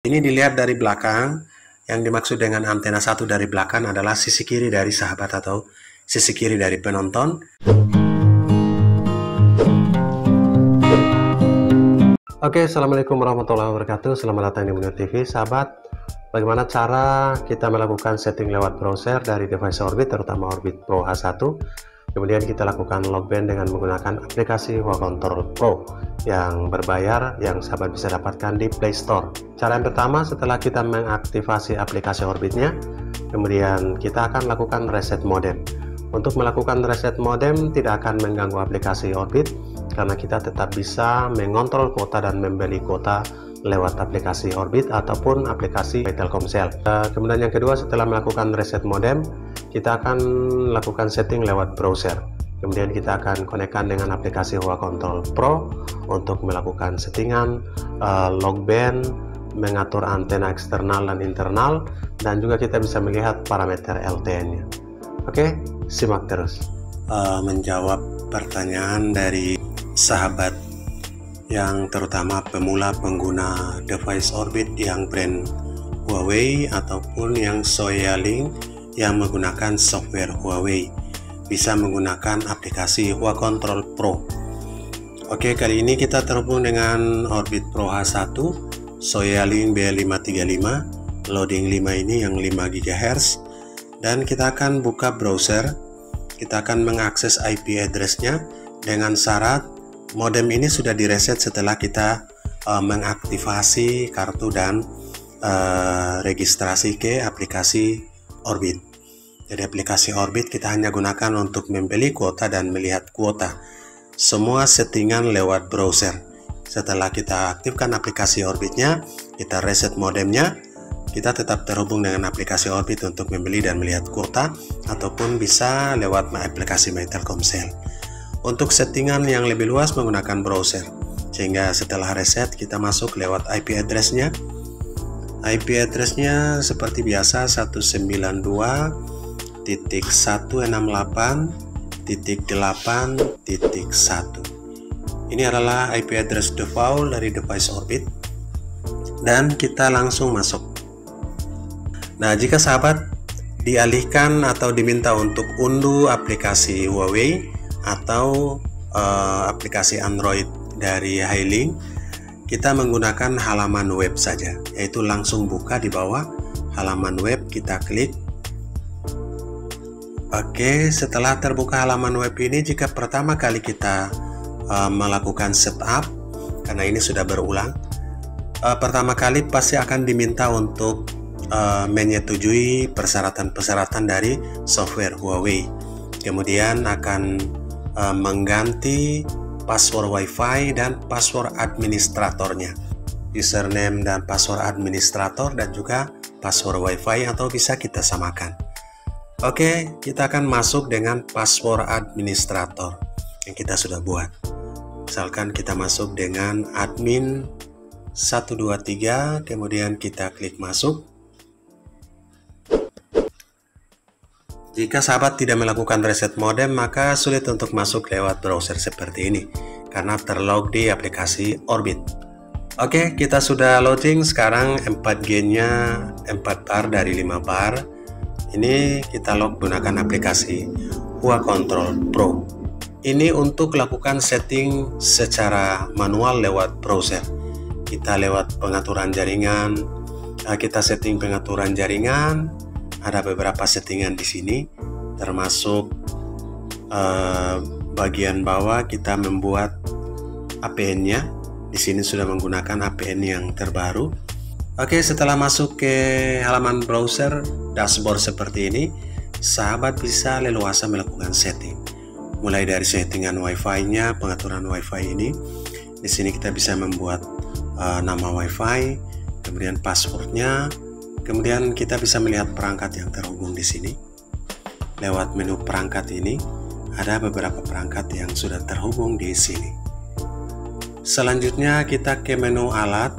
Ini dilihat dari belakang, yang dimaksud dengan antena satu dari belakang adalah sisi kiri dari sahabat atau sisi kiri dari penonton. Oke, Assalamualaikum warahmatullahi wabarakatuh. Selamat datang di Munir TV, sahabat. Bagaimana cara kita melakukan setting lewat browser dari device Orbit, terutama Orbit Pro H1. Kemudian kita lakukan login dengan menggunakan aplikasi Huawei Control Pro yang berbayar yang sahabat bisa dapatkan di Play Store. Cara yang pertama, setelah kita mengaktifasi aplikasi Orbitnya, kemudian kita akan lakukan reset modem. Untuk melakukan reset modem tidak akan mengganggu aplikasi Orbit karena kita tetap bisa mengontrol kuota dan membeli kuota lewat aplikasi Orbit ataupun aplikasi Telkomsel. Kemudian yang kedua, setelah melakukan reset modem, kita akan lakukan setting lewat browser. Kemudian kita akan konekkan dengan aplikasi Huawei Control Pro untuk melakukan settingan, log band, mengatur antena eksternal dan internal, dan juga kita bisa melihat parameter LTN-nya. Oke, simak terus. Menjawab pertanyaan dari sahabat yang terutama pemula pengguna device Orbit yang brand Huawei ataupun yang Soyalink yang menggunakan software Huawei, bisa menggunakan aplikasi Huawei Control Pro. Oke, kali ini kita terhubung dengan Orbit Pro H1 Soyalink B535 loading 5 ini yang 5 GHz, dan kita akan buka browser. Kita akan mengakses IP address-nya dengan syarat modem ini sudah direset setelah kita mengaktifasi kartu dan registrasi ke aplikasi Orbit. Jadi aplikasi Orbit kita hanya gunakan untuk membeli kuota dan melihat kuota. Semua settingan lewat browser. Setelah kita aktifkan aplikasi Orbitnya, kita reset modemnya, kita tetap terhubung dengan aplikasi Orbit untuk membeli dan melihat kuota, ataupun bisa lewat aplikasi Telkomsel. Untuk settingan yang lebih luas menggunakan browser, sehingga setelah reset kita masuk lewat IP address-nya. IP address-nya seperti biasa 192.168.8.1. Ini adalah IP address default dari device Orbit, dan kita langsung masuk. Nah, jika sahabat dialihkan atau diminta untuk unduh aplikasi Huawei atau aplikasi Android dari Hi-Link, kita menggunakan halaman web saja, yaitu langsung buka di bawah halaman web, kita klik. Oke, setelah terbuka halaman web ini, jika pertama kali kita melakukan setup, karena ini sudah berulang, pertama kali pasti akan diminta untuk menyetujui persyaratan-persyaratan dari software Huawei. Kemudian akan mengganti password Wi-Fi dan password administratornya, username dan password administrator, dan juga password Wi-Fi, atau bisa kita samakan. Oke, kita akan masuk dengan password administrator yang kita sudah buat. Misalkan kita masuk dengan admin 123, kemudian kita klik masuk. Jika sahabat tidak melakukan reset modem, maka sulit untuk masuk lewat browser seperti ini karena terlog di aplikasi Orbit. Oke, kita sudah loading. Sekarang 4G-nya 4 bar dari 5 bar. Ini kita log gunakan aplikasi Huawei Control Pro. Ini untuk lakukan setting secara manual lewat browser. Kita lewat pengaturan jaringan, kita setting pengaturan jaringan. Ada beberapa settingan di sini, termasuk bagian bawah kita membuat APN-nya. Di sini sudah menggunakan APN yang terbaru. Oke, setelah masuk ke halaman browser dashboard seperti ini, sahabat bisa leluasa melakukan setting. Mulai dari settingan Wi-Fi-nya, pengaturan Wi-Fi ini. Di sini kita bisa membuat nama Wi-Fi, kemudian passwordnya. Kemudian kita bisa melihat perangkat yang terhubung di sini. Lewat menu perangkat ini, ada beberapa perangkat yang sudah terhubung di sini. Selanjutnya kita ke menu alat.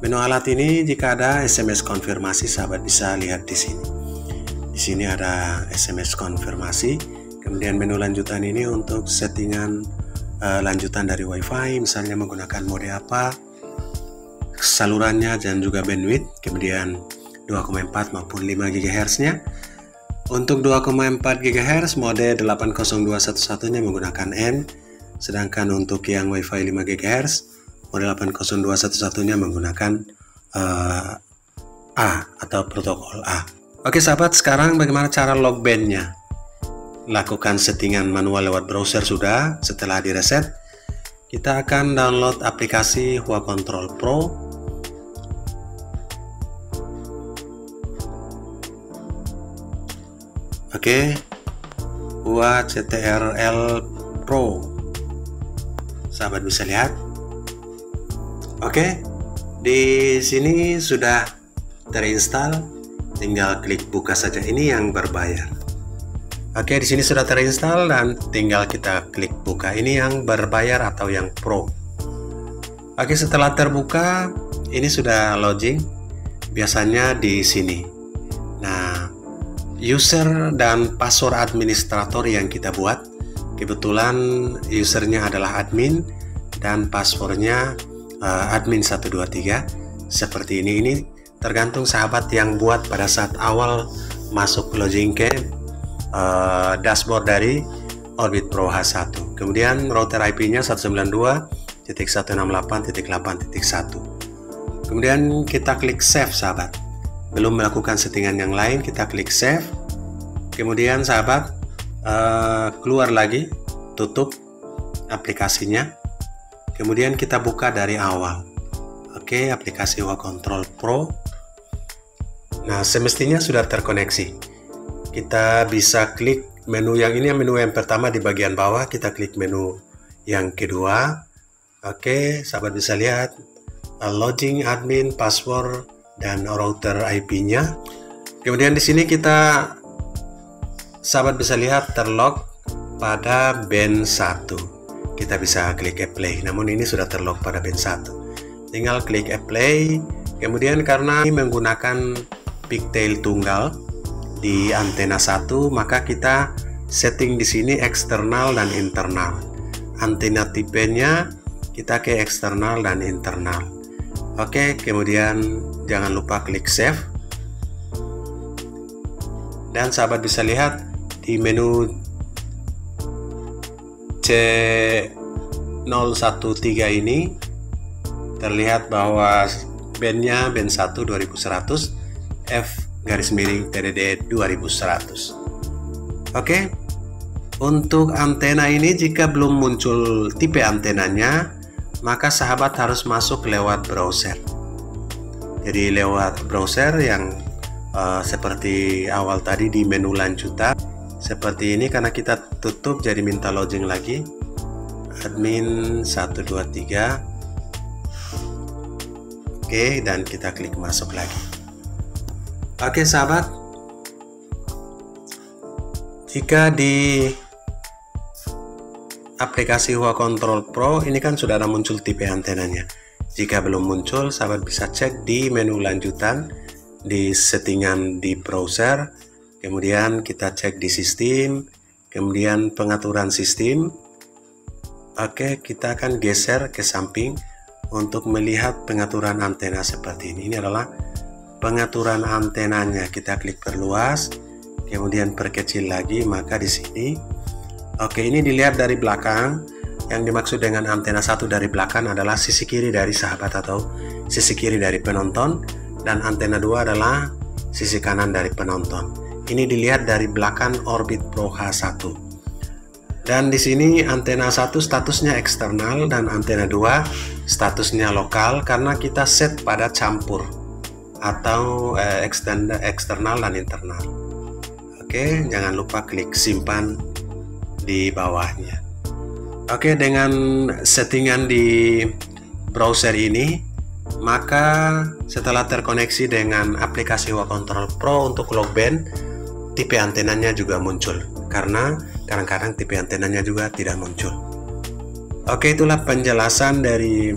Menu alat ini jika ada SMS konfirmasi, sahabat bisa lihat di sini. Di sini ada SMS konfirmasi. Kemudian menu lanjutan ini untuk settingan lanjutan dari Wi-Fi, misalnya menggunakan mode apa. salurannya dan juga bandwidth, kemudian 2,4 maupun 5 GHz nya. Untuk 2,4 GHz mode 80211-nya menggunakan N, sedangkan untuk yang WiFi 5 GHz mode 80211-nya menggunakan A atau protokol A. Oke sahabat, sekarang bagaimana cara log bandnya? Lakukan settingan manual lewat browser sudah. Setelah di reset, kita akan download aplikasi Hua Control Pro. Oke, Hua CTRL Pro. Sahabat bisa lihat. Oke, di sini sudah terinstall. Tinggal klik buka saja. Ini yang berbayar. Oke, di sini sudah terinstall dan tinggal kita klik buka. Ini yang berbayar atau yang Pro. Oke, setelah terbuka, ini sudah login. Biasanya di sini. Nah, user dan password administrator yang kita buat, kebetulan usernya adalah admin dan passwordnya admin 123 seperti ini. Ini tergantung sahabat yang buat pada saat awal masuk login ke dashboard dari Orbit Pro H1. Kemudian router IP-nya 192.168.8.1. Kemudian kita klik save sahabat. Belum melakukan settingan yang lain, kita klik save. Kemudian sahabat keluar lagi, tutup aplikasinya. Kemudian kita buka dari awal. Oke, aplikasi Hua Control Pro. Nah, semestinya sudah terkoneksi. Kita bisa klik menu yang ini, menu yang pertama di bagian bawah. Kita klik menu yang kedua. Oke, sahabat bisa lihat login, admin, password, dan router IP-nya. Kemudian di sini kita sahabat bisa lihat terlog pada band 1. Kita bisa klik apply. Namun ini sudah terlog pada band 1. Tinggal klik apply. Kemudian karena ini menggunakan pigtail tunggal di antena 1, maka kita setting di sini eksternal dan internal. Antena tipenya kita ke eksternal dan internal. Oke, kemudian jangan lupa klik save. Dan sahabat bisa lihat di menu C013 ini terlihat bahwa bandnya band 1 2100, F_TDD 2100. Oke, untuk antena ini jika belum muncul tipe antenanya, maka sahabat harus masuk lewat browser. Jadi lewat browser yang seperti awal tadi di menu lanjutan seperti ini. Karena kita tutup jadi minta login lagi, admin 123. Oke, dan kita klik masuk lagi. Oke sahabat, jika di aplikasi Hua Control Pro ini kan sudah ada muncul tipe antenanya. Jika belum muncul, sahabat bisa cek di menu lanjutan di settingan di browser. Kemudian kita cek di sistem, kemudian pengaturan sistem. Oke, kita akan geser ke samping untuk melihat pengaturan antena seperti ini. Ini adalah pengaturan antenanya. Kita klik perluas, kemudian perkecil lagi, maka di sini. Oke, ini dilihat dari belakang. Yang dimaksud dengan antena 1 dari belakang adalah sisi kiri dari sahabat atau sisi kiri dari penonton, dan antena 2 adalah sisi kanan dari penonton. Ini dilihat dari belakang Orbit Pro H1. Dan di sini antena 1 statusnya eksternal dan antena 2 statusnya lokal karena kita set pada campur atau eksternal dan internal. Oke, jangan lupa klik simpan di bawahnya. Oke, dengan settingan di browser ini, maka setelah terkoneksi dengan aplikasi Hua Control Pro untuk log band, tipe antenanya juga muncul. Karena kadang-kadang tipe antenanya juga tidak muncul. Oke, itulah penjelasan dari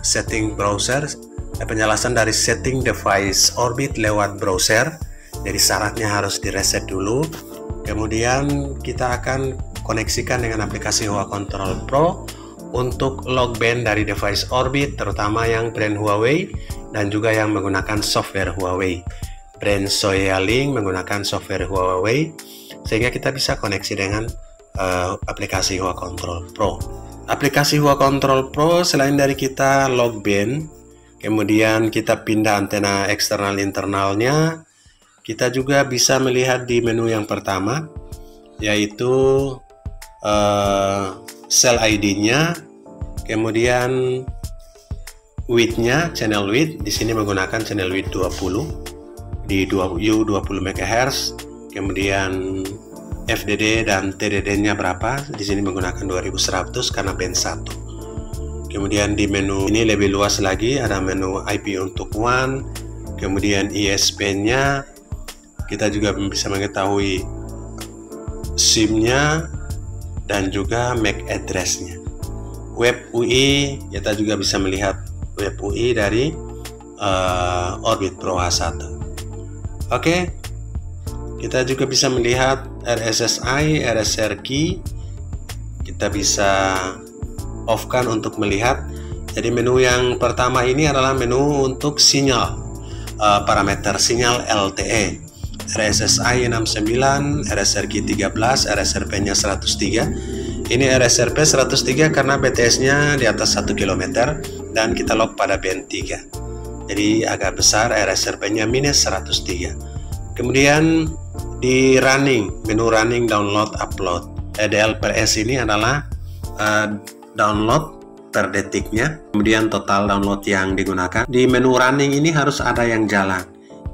setting browser, penjelasan dari setting device Orbit lewat browser. Jadi syaratnya harus direset dulu. Kemudian kita akan koneksikan dengan aplikasi Hua Control Pro untuk log band dari device Orbit, terutama yang brand Huawei dan juga yang menggunakan software Huawei. Brand Soyalink menggunakan software Huawei, sehingga kita bisa koneksi dengan aplikasi Hua Control Pro. Aplikasi Hua Control Pro, selain dari kita log band, kemudian kita pindah antena eksternal internalnya, kita juga bisa melihat di menu yang pertama, yaitu cell ID-nya, kemudian width-nya, channel width. Di sini menggunakan channel width 20 di U20 MHz, kemudian FDD dan TDD-nya berapa? Di sini menggunakan 2100 karena band 1. Kemudian di menu ini lebih luas lagi, ada menu IP untuk WAN, kemudian ISP-nya, kita juga bisa mengetahui SIM-nya dan juga MAC address-nya. Web UI, kita juga bisa melihat web UI dari Orbit Pro H1. Oke, kita juga bisa melihat RSSI, RSR key. Kita bisa off-kan untuk melihat. Jadi menu yang pertama ini adalah menu untuk sinyal, parameter sinyal LTE. RSSI 69, RSRQ 13, RSRP-nya 103. Ini RSRP 103 karena BTS-nya di atas 1 km dan kita lock pada band 3. Jadi agak besar, RSRP-nya minus 103. Kemudian di running, menu running, download, upload. DLPS ini adalah download per detiknya, kemudian total download yang digunakan. Di menu running ini harus ada yang jalan.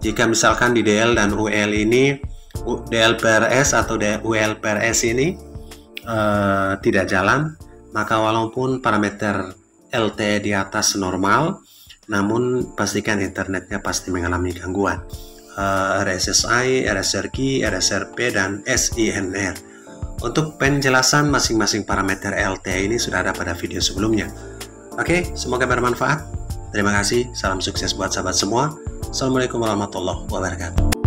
Jika misalkan di DL dan UL ini, DLPRS atau ULPRS ini tidak jalan, maka walaupun parameter LTE di atas normal, namun pastikan internetnya pasti mengalami gangguan. RSSI, RSRQ, RSRP, dan SINR. Untuk penjelasan masing-masing parameter LTE ini sudah ada pada video sebelumnya. Oke, semoga bermanfaat. Terima kasih, salam sukses buat sahabat semua. Assalamualaikum warahmatullahi wabarakatuh.